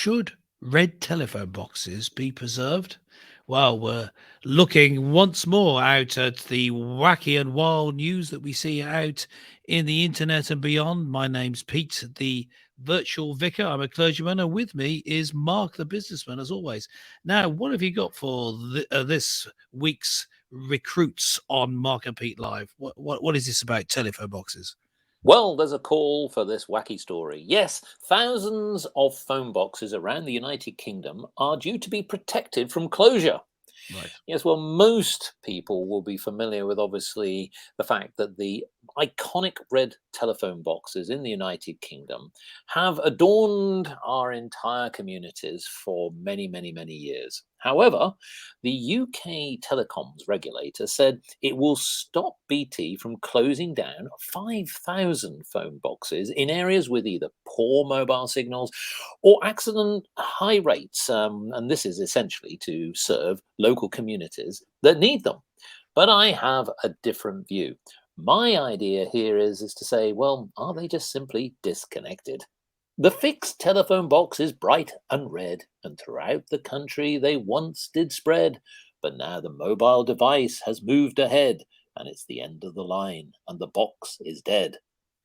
Should red telephone boxes be preserved? Well, we're looking once more out at the wacky and wild news that we see out in the internet and beyond. My name's Pete, the virtual vicar. I'm a clergyman, and with me is Mark, the businessman, as always. Now, what have you got for this week's recruits on Mark and Pete Live? What is this about telephone boxes? Well, there's a call for this wacky story. Yes, thousands of phone boxes around the United Kingdom are due to be protected from closure. Right. Yes, well, most people will be familiar with obviously the fact that the iconic red telephone boxes in the United Kingdom have adorned our entire communities for many, many, many years. However, the UK telecoms regulator said it will stop BT from closing down 5,000 phone boxes in areas with either poor mobile signals or accident high rates. And this is essentially to serve local communities that need them. But I have a different view. My idea here is to say, well, are they just simply disconnected? The fixed telephone box is bright and red, and throughout the country they once did spread. But now the mobile device has moved ahead, and it's the end of the line, and the box is dead.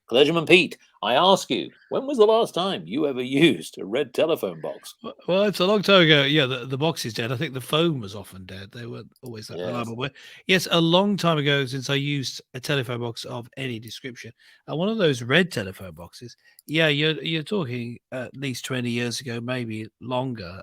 Clergyman Pete, I ask you, when was the last time you ever used a red telephone box? Well, it's a long time ago. Yeah, the box is dead. I think the phone was often dead. They weren't always that Yes. reliable. But yes, a long time ago since I used a telephone box of any description. And one of those red telephone boxes, yeah, you're talking at least 20 years ago, maybe longer.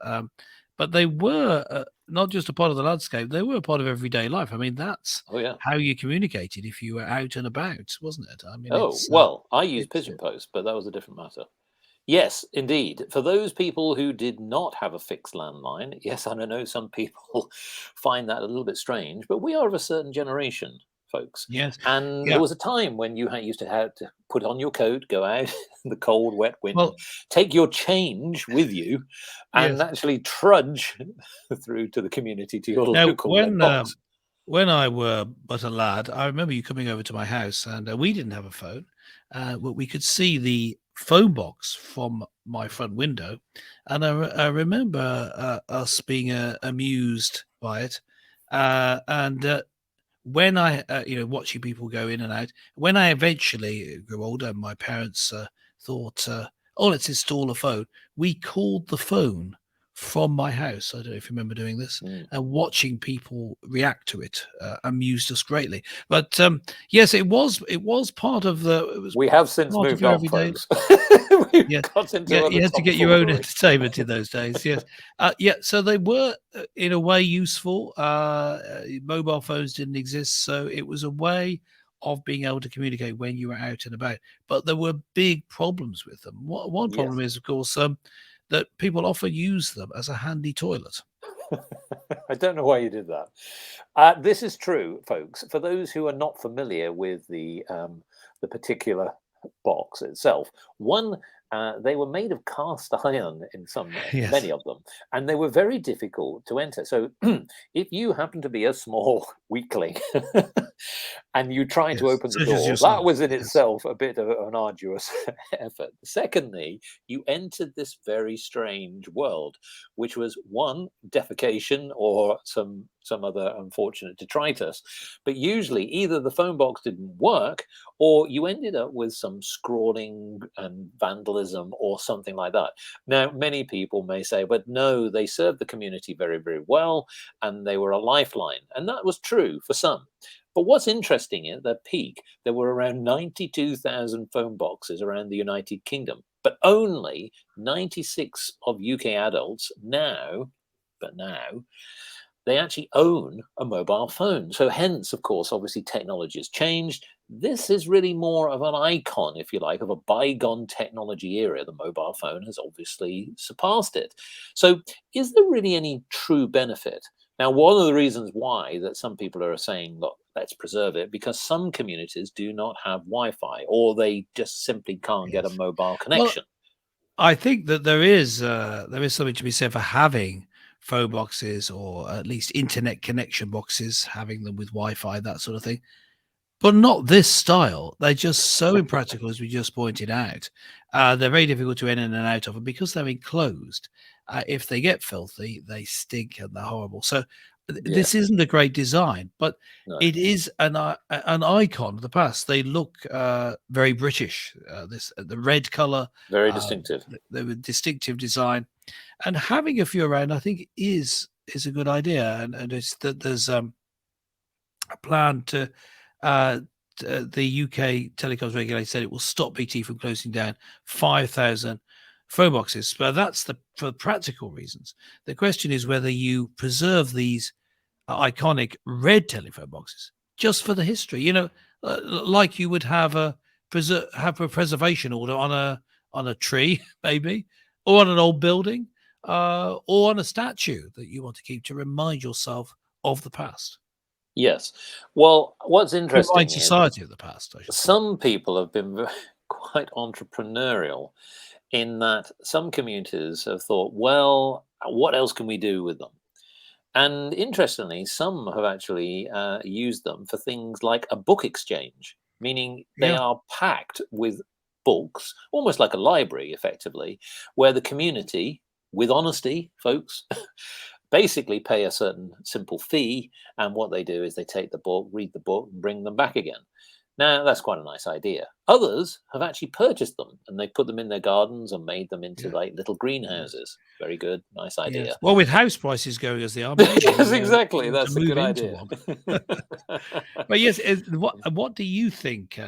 But they were not just a part of the landscape; they were a part of everyday life. I mean, that's Oh, yeah. how you communicated if you were out and about, wasn't it? I mean, Oh, it's well, I use it's Pigeon Post, but that was a different matter. Yes, indeed. For those people who did not have a fixed landline, yes, and I know some people find that a little bit strange, but we are of a certain generation, folks. yes, And yeah. there was a time when you used to have to put on your coat, go out in the cold, wet wind, Well, take your change with you, and yes. actually trudge through to the community to your Now, local red box. when I were but a lad, I remember you coming over to my house, and we didn't have a phone, but we could see the phone box from my front window, and I remember us being amused by it, and when I, watching people go in and out. When I eventually grew older, my parents thought, "Oh, let's install a phone." We called the phone from my house. I don't know if you remember doing this, Mm. and watching people react to it amused us greatly. But yes, it was part of the it was We have since part of moved your on, everyday. folks. We've Yeah, got into yeah, other you had to get your own tomfoolery. entertainment in those days. Yes, yeah. So they were, in a way, useful. Mobile phones didn't exist, so it was a way of being able to communicate when you were out and about. But there were big problems with them. One Yes. problem is, of course, that people often use them as a handy toilet. I don't know why you did that. This is true, folks. For those who are not familiar with the particular box itself, one they were made of cast iron in Yes, many of them, and they were very difficult to enter. So, if you happen to be a small weakling and you try to yes, open the such as door, that yourself. was in Yes, itself a bit of an arduous effort. Secondly, you entered this very strange world, which was one defecation or some other unfortunate detritus. But usually, either the phone box didn't work, or you ended up with some scrawling and vandalism or something like that. Now, many people may say, but no, they served the community very, very well, and they were a lifeline, and that was true for some. But what's interesting is at their peak, there were around 92,000 phone boxes around the United Kingdom, but only 96 of UK adults now, they actually own a mobile phone. So hence, of course, obviously technology has changed. This is really more of an icon, if you like, of a bygone technology era. The mobile phone has obviously surpassed it. So is there really any true benefit? Now, one of the reasons why that some people are saying, look, let's preserve it, because some communities do not have Wi-Fi, or they just simply can't get a yes. mobile Well, connection. I think that there is something to be said for having phone boxes or at least internet connection boxes, having them with Wi-Fi, that sort of thing. but not this style. They're just so impractical, as we just pointed out. They're very difficult to in and out of, and because they're enclosed, if they get filthy, they stink and they're horrible. So Yeah, this isn't a great design, but no, it is an icon of the past. They look very British. This the red color, very uh, distinctive. the distinctive design, and having a few around, I think, is a good idea. And it's that there's a plan to uh, the UK telecoms regulator said it will stop BT from closing down 5,000 phone boxes. But that's for practical reasons. The question is whether you preserve these iconic red telephone boxes just for the history. Like you would have have a preservation order on a tree, maybe, or on an old building, or on a statue that you want to keep to remind yourself of the past. Yes. Well, what's Remind interesting is society of the past, I should say. some people have been quite entrepreneurial in that some communities have thought, well, what else can we do with them? And interestingly, some have actually used them for things like a book exchange, meaning they Yeah. are packed with books, almost like a library, effectively, where the community, with honesty, folks, basically pay a certain simple fee. And what they do is they take the book, read the book, and bring them back again. Now, that's quite a nice idea. Others have actually purchased them and they put them in their gardens and made them into Yeah. like little Yes. greenhouses. Very good. Nice Yes. idea. Well, with house prices going as they are, maybe Yes, exactly. to That's a move good into idea. one. But yes, what do you think,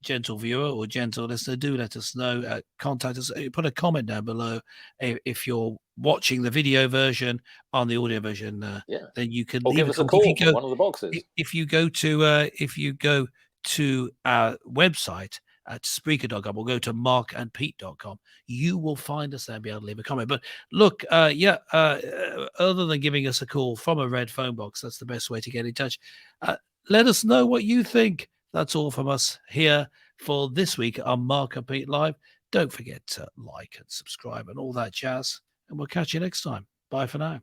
gentle viewer or gentle listener? Do let us know. Contact us. Put a comment down below if you're watching the video version. On the audio version, Yeah. then you can Or leave give a us a comment. If you call from go, one of the boxes. if you go to our website at Spreaker.com or go to markandpete.com, you will find us there and be able to leave a comment. But look, other than giving us a call from a red phone box, that's the best way to get in touch. Let us know what you think. That's all from us here for this week on Mark and Pete Live. Don't forget to like and subscribe and all that jazz. And we'll catch you next time. Bye for now.